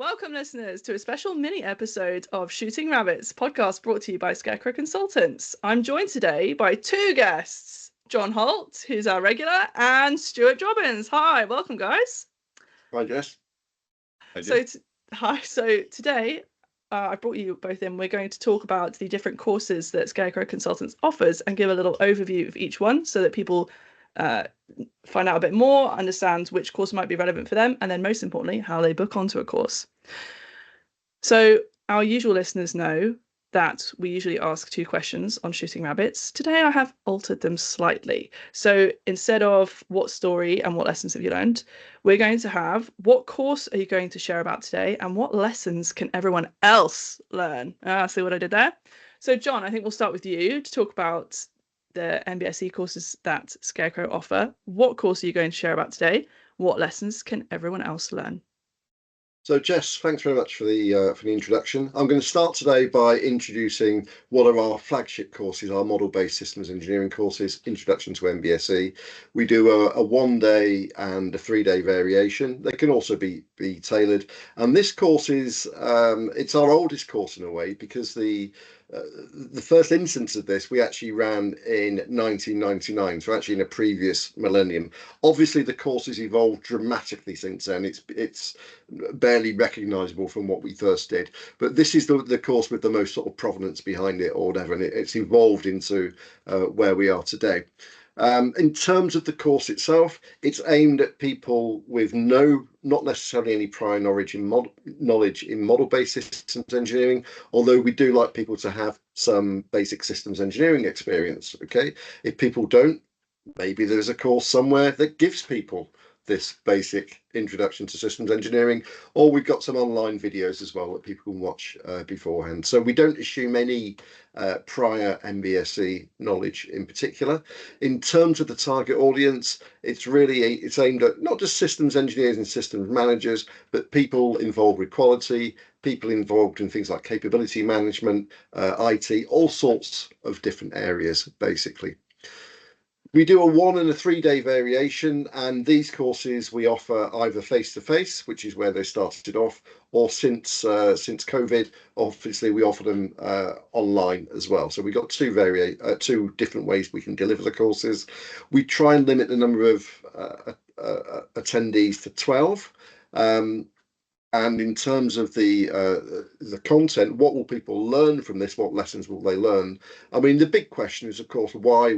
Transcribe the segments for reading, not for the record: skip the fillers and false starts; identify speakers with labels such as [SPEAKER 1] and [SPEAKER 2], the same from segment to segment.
[SPEAKER 1] Welcome, listeners, to a special mini episode of Shooting Rabbits podcast brought to you by Scarecrow Consultants. I'm joined today by two guests, Jon Holt, who's our regular, and Stuart Jobbins. Hi, welcome, guys.
[SPEAKER 2] Hi, Jess.
[SPEAKER 1] Hi. So today, I brought you both in. We're going to talk about the different courses that Scarecrow Consultants offers and give a little overview of each one so that people find out a bit more, understand which course might be relevant for them, and then most importantly, how they book onto a course. So our usual listeners know that we usually ask two questions on Shooting Rabbits. Today I have altered them slightly. So instead of what story and what lessons have you learned, we're going to have what course are you going to share about today and what lessons can everyone else learn? See what I did there? So Jon, I think we'll start with you to talk about the MBSE courses that Scarecrow offer. What course are you going to share about today? What lessons can everyone else learn?
[SPEAKER 2] So, Jess, thanks very much for the introduction. I'm going to start today by introducing one of our flagship courses, our model-based systems engineering courses, Introduction to MBSE. We do a 1 day and a 3 day variation. They can also be tailored. And this course is it's our oldest course in a way, because the first instance of this we actually ran in 1999, so actually in a previous millennium. Obviously the course has evolved dramatically since then. It's barely recognizable from what we first did, but this is the course with the most sort of provenance behind it or whatever, and it's evolved into where we are today. In terms of the course itself, it's aimed at people with not necessarily any prior knowledge in model-based systems engineering, although we do like people to have some basic systems engineering experience. Okay, if people don't, maybe there's a course somewhere that gives people this basic introduction to systems engineering, or we've got some online videos as well that people can watch beforehand. So we don't assume any prior MBSE knowledge in particular. In terms of the target audience, it's aimed at not just systems engineers and systems managers, but people involved with quality, people involved in things like capability management, IT, all sorts of different areas, basically. We do a 1 and a 3 day variation, and these courses we offer either face-to-face, which is where they started off, or since COVID, obviously we offer them online as well. So we've got two different ways we can deliver the courses. We try and limit the number of attendees to 12. And in terms of the content, what will people learn from this? What lessons will they learn? I mean, the big question is, of course, why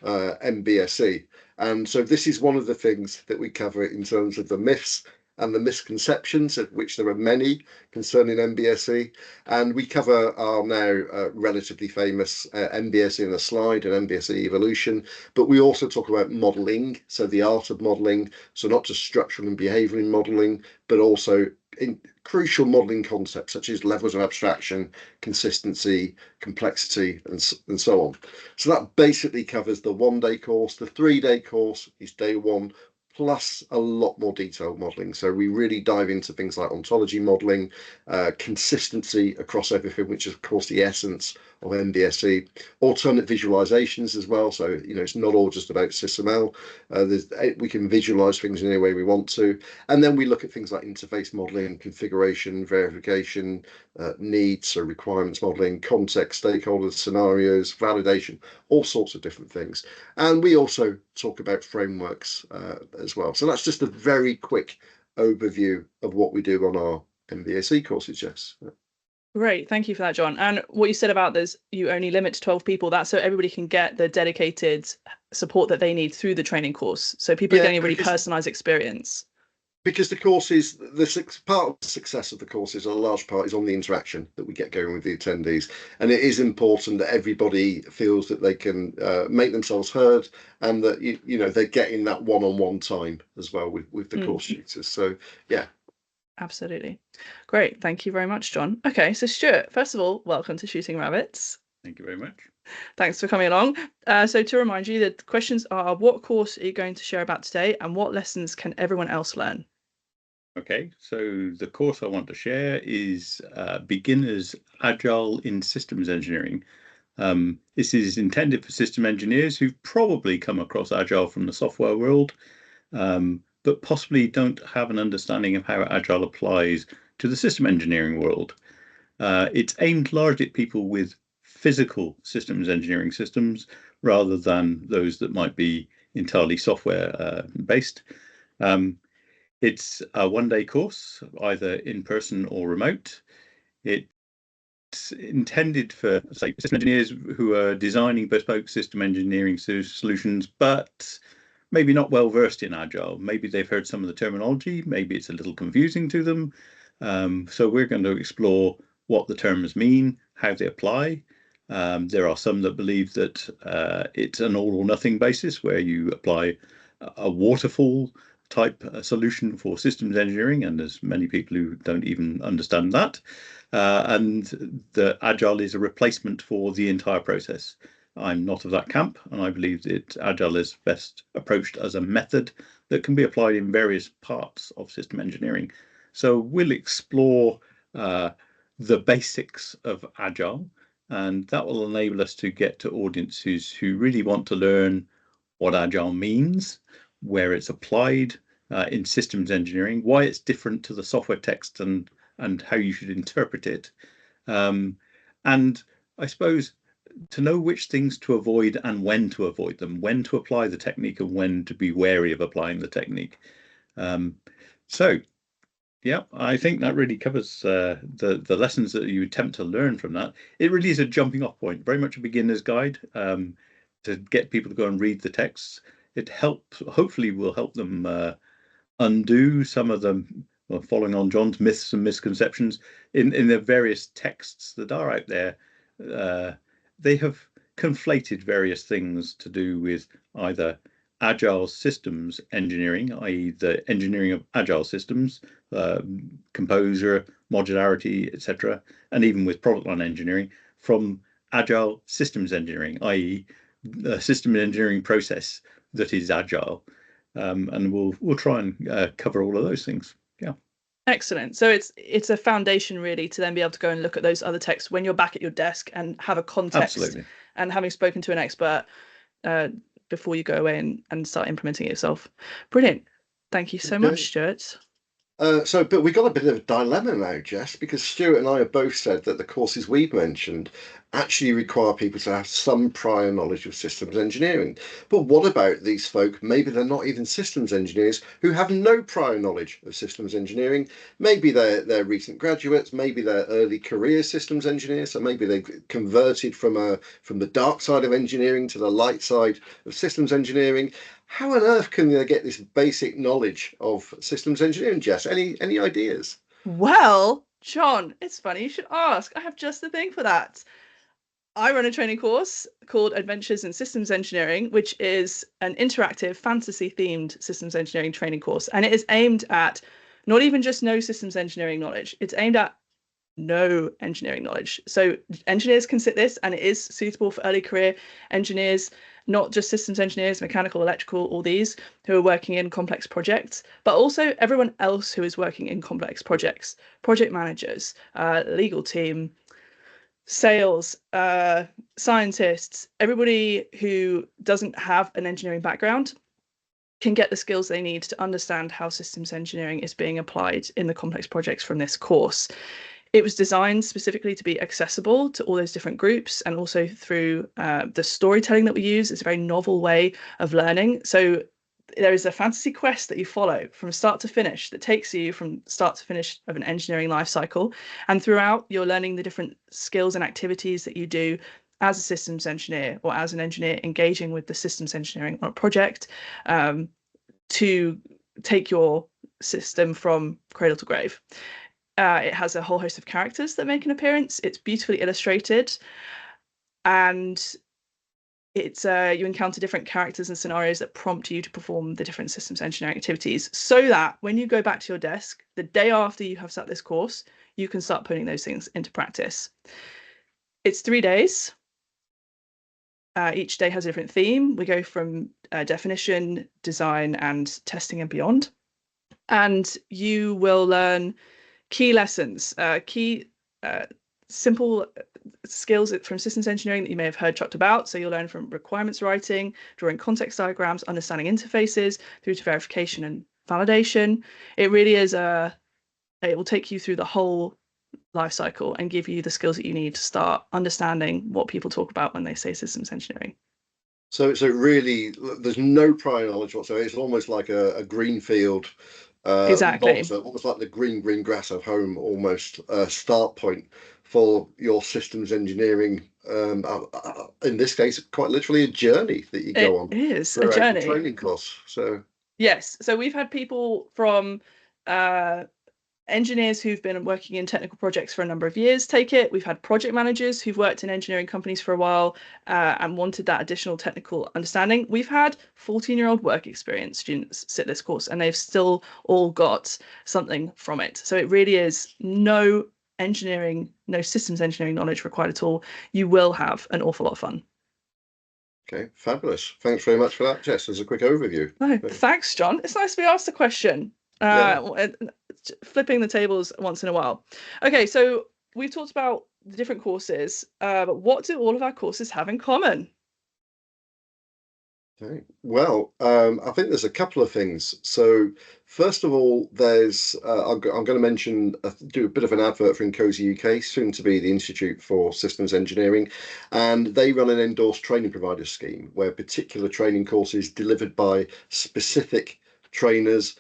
[SPEAKER 2] MBSE? And so this is one of the things that we cover in terms of the myths and the misconceptions, of which there are many concerning MBSE. And we cover our now relatively famous MBSE in a slide and MBSE evolution, but we also talk about modelling, so the art of modelling, so not just structural and behavioural modelling, but also in crucial modelling concepts such as levels of abstraction, consistency, complexity, and so on. So that basically covers the 1 day course. The 3 day course is day 1, plus a lot more detailed modelling. So we really dive into things like ontology modelling, consistency across everything, which is of course the essence of MBSE, alternate visualizations as well. So, it's not all just about SysML. We can visualize things in any way we want to. And then we look at things like interface modeling, configuration, verification, needs, so requirements modeling, context, stakeholders, scenarios, validation, all sorts of different things. And we also talk about frameworks as well. So that's just a very quick overview of what we do on our MBSE courses, Jess.
[SPEAKER 1] Great, thank you for that, Jon. And what you said about this, you only limit to 12 people, that's so everybody can get the dedicated support that they need through the training course. So people are getting a really personalised experience.
[SPEAKER 2] Because the courses, part of the success of the courses, a large part is on the interaction that we get going with the attendees. And it is important that everybody feels that they can make themselves heard, and that, they're getting that one-on-one time as well with the course tutors. So, yeah.
[SPEAKER 1] Absolutely. Great. Thank you very much, Jon. Okay, so Stuart, first of all, welcome to Shooting Rabbits.
[SPEAKER 3] Thank you very much.
[SPEAKER 1] Thanks for coming along. So to remind you, the questions are, what course are you going to share about today, and what lessons can everyone else learn?
[SPEAKER 3] Okay, so the course I want to share is Beginners Agile in Systems Engineering. This is intended for system engineers who've probably come across Agile from the software world, but possibly don't have an understanding of how Agile applies to the system engineering world. It's aimed largely at people with physical systems engineering systems rather than those that might be entirely software based. It's a one-day course, either in person or remote. It's intended for, say, system engineers who are designing bespoke system engineering solutions, but maybe not well versed in Agile. Maybe they've heard some of the terminology, maybe it's a little confusing to them. So we're going to explore what the terms mean, how they apply. There are some that believe that it's an all or nothing basis where you apply a waterfall type solution for systems engineering, and there's many people who don't even understand that. And the Agile is a replacement for the entire process. I'm not of that camp, and I believe that Agile is best approached as a method that can be applied in various parts of system engineering. So we'll explore the basics of Agile, and that will enable us to get to audiences who really want to learn what Agile means, where it's applied in systems engineering, why it's different to the software text, and how you should interpret it. And I suppose to know which things to avoid and when to avoid them, when to apply the technique and when to be wary of applying the technique. So yeah, I think that really covers the lessons that you attempt to learn from that. It really is a jumping off point, very much a beginner's guide to get people to go and read the texts. It hopefully will help them undo some of them, well, following on Jon's myths and misconceptions in the various texts that are out there. They have conflated various things to do with either Agile systems engineering, i.e. the engineering of Agile systems, composer, modularity, etc., and even with product line engineering, from Agile systems engineering, i.e. the system engineering process that is Agile. And we'll try and cover all of those things. Yeah.
[SPEAKER 1] Excellent. So it's a foundation really to then be able to go and look at those other texts when you're back at your desk and have a context.
[SPEAKER 3] Absolutely.
[SPEAKER 1] And having spoken to an expert before you go away and start implementing it yourself. Brilliant. Thank you so much, Stuart.
[SPEAKER 2] But we got a bit of a dilemma now, Jess, because Stuart and I have both said that the courses we've mentioned actually require people to have some prior knowledge of systems engineering. But what about these folk? Maybe they're not even systems engineers who have no prior knowledge of systems engineering. Maybe they're recent graduates. Maybe they're early career systems engineers. So maybe they've converted from the dark side of engineering to the light side of systems engineering. How on earth can they get this basic knowledge of systems engineering, Jess? Any ideas?
[SPEAKER 1] Well, Jon, it's funny you should ask. I have just the thing for that. I run a training course called Adventures in Systems Engineering, which is an interactive fantasy-themed systems engineering training course. And it is aimed at not even just no systems engineering knowledge. It's aimed at no engineering knowledge. So engineers can sit this, and it is suitable for early career engineers, not just systems engineers, mechanical, electrical, all these who are working in complex projects, but also everyone else who is working in complex projects, project managers, legal team, sales, scientists, everybody who doesn't have an engineering background can get the skills they need to understand how systems engineering is being applied in the complex projects from this course. It was designed specifically to be accessible to all those different groups, and also through the storytelling that we use. It's a very novel way of learning. So there is a fantasy quest that you follow from start to finish that takes you from start to finish of an engineering life cycle. And throughout, you're learning the different skills and activities that you do as a systems engineer or as an engineer engaging with the systems engineering on a project to take your system from cradle to grave. It has a whole host of characters that make an appearance. It's beautifully illustrated, and it's you encounter different characters and scenarios that prompt you to perform the different systems engineering activities, so that when you go back to your desk the day after you have sat this course, you can start putting those things into practice. It's 3 days. Each day has a different theme. We go from definition, design, and testing and beyond. And you will learn key lessons, simple skills from systems engineering that you may have heard talked about. So you'll learn from requirements writing, drawing context diagrams, understanding interfaces, through to verification and validation. It really is it will take you through the whole life cycle and give you the skills that you need to start understanding what people talk about when they say systems engineering.
[SPEAKER 2] So really, there's no prior knowledge whatsoever. It's almost like a greenfield,
[SPEAKER 1] Exactly.
[SPEAKER 2] almost like the green grass of home, almost start point for your systems engineering. In this case, quite literally a journey that you go on.
[SPEAKER 1] It is a
[SPEAKER 2] throughout
[SPEAKER 1] journey.
[SPEAKER 2] the training course. So
[SPEAKER 1] yes, so we've had people from engineers who've been working in technical projects for a number of years take it. We've had project managers who've worked in engineering companies for a while and wanted that additional technical understanding. We've had 14-year-old work experience students sit this course, and they've still all got something from it. So it really is no systems engineering knowledge required at all. You will have an awful lot of fun.
[SPEAKER 2] Okay, fabulous. Thanks very much for that, Jess. As a quick overview.
[SPEAKER 1] No, thanks, John. It's nice to be asked a question. Flipping the tables once in a while. Okay, so we've talked about the different courses, but what do all of our courses have in common?
[SPEAKER 2] Okay. Well, I think there's a couple of things. So first of all, there's I'm going to mention do a bit of an advert for Incosi UK, soon to be the Institute for Systems Engineering, and they run an endorsed training provider scheme where particular training courses delivered by specific trainers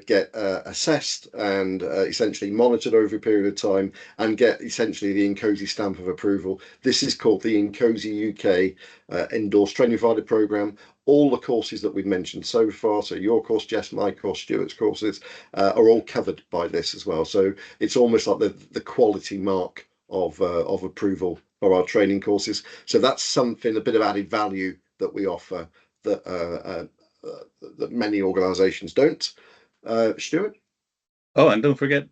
[SPEAKER 2] get assessed and essentially monitored over a period of time and get essentially the Incosi stamp of approval. This is called the Incosi UK endorsed training provider program. All the courses that we've mentioned so far, so your course, Jess, my course, Stuart's courses, are all covered by this as well. So it's almost like the quality mark of approval for our training courses. So that's something, a bit of added value that we offer that that many organisations don't. Stuart?
[SPEAKER 3] Oh, and don't forget,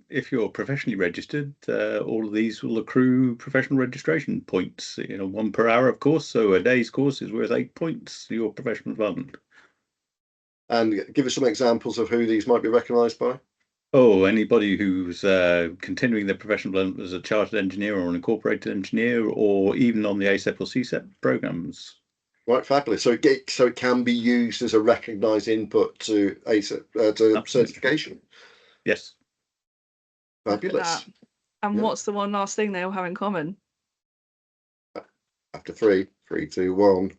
[SPEAKER 3] if you're professionally registered, all of these will accrue professional registration points. 1 per hour, of course. So a day's course is worth 8 points to your professional development.
[SPEAKER 2] And give us some examples of who these might be recognised by.
[SPEAKER 3] Oh, anybody who's continuing their professional development as a chartered engineer or an incorporated engineer, or even on the ACEP or CSEP programs.
[SPEAKER 2] Right, fabulous. So it can be used as a recognised input to ACEP to certification.
[SPEAKER 3] Yes.
[SPEAKER 2] Fabulous.
[SPEAKER 1] And what's the one last thing they all have in common?
[SPEAKER 2] After 3, 2, 1.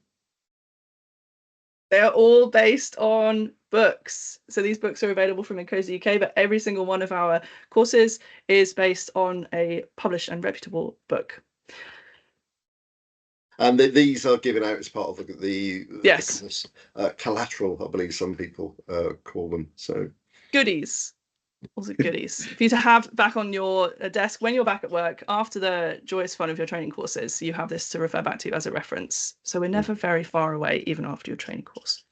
[SPEAKER 1] They're all based on books. So these books are available from Incosi UK, but every single one of our courses is based on a published and reputable book.
[SPEAKER 2] And these are given out as part of the
[SPEAKER 1] yes,
[SPEAKER 2] collateral, I believe some people call them. So
[SPEAKER 1] goodies. Also goodies for you to have back on your desk when you're back at work after the joyous fun of your training courses. You have this to refer back to as a reference. So we're never very far away, even after your training course.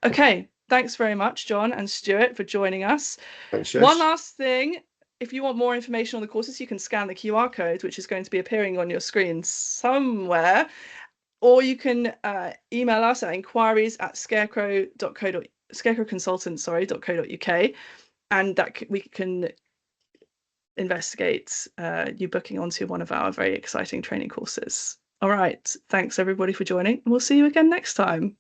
[SPEAKER 1] Okay, thanks very much, John and Stuart, for joining us.
[SPEAKER 2] Thanks, Jess.
[SPEAKER 1] One last thing. If you want more information on the courses, you can scan the QR code, which is going to be appearing on your screen somewhere, or you can email us at scarecrowconsultants.co.uk, and that we can investigate you booking onto one of our very exciting training courses. All right, thanks everybody for joining, and we'll see you again next time.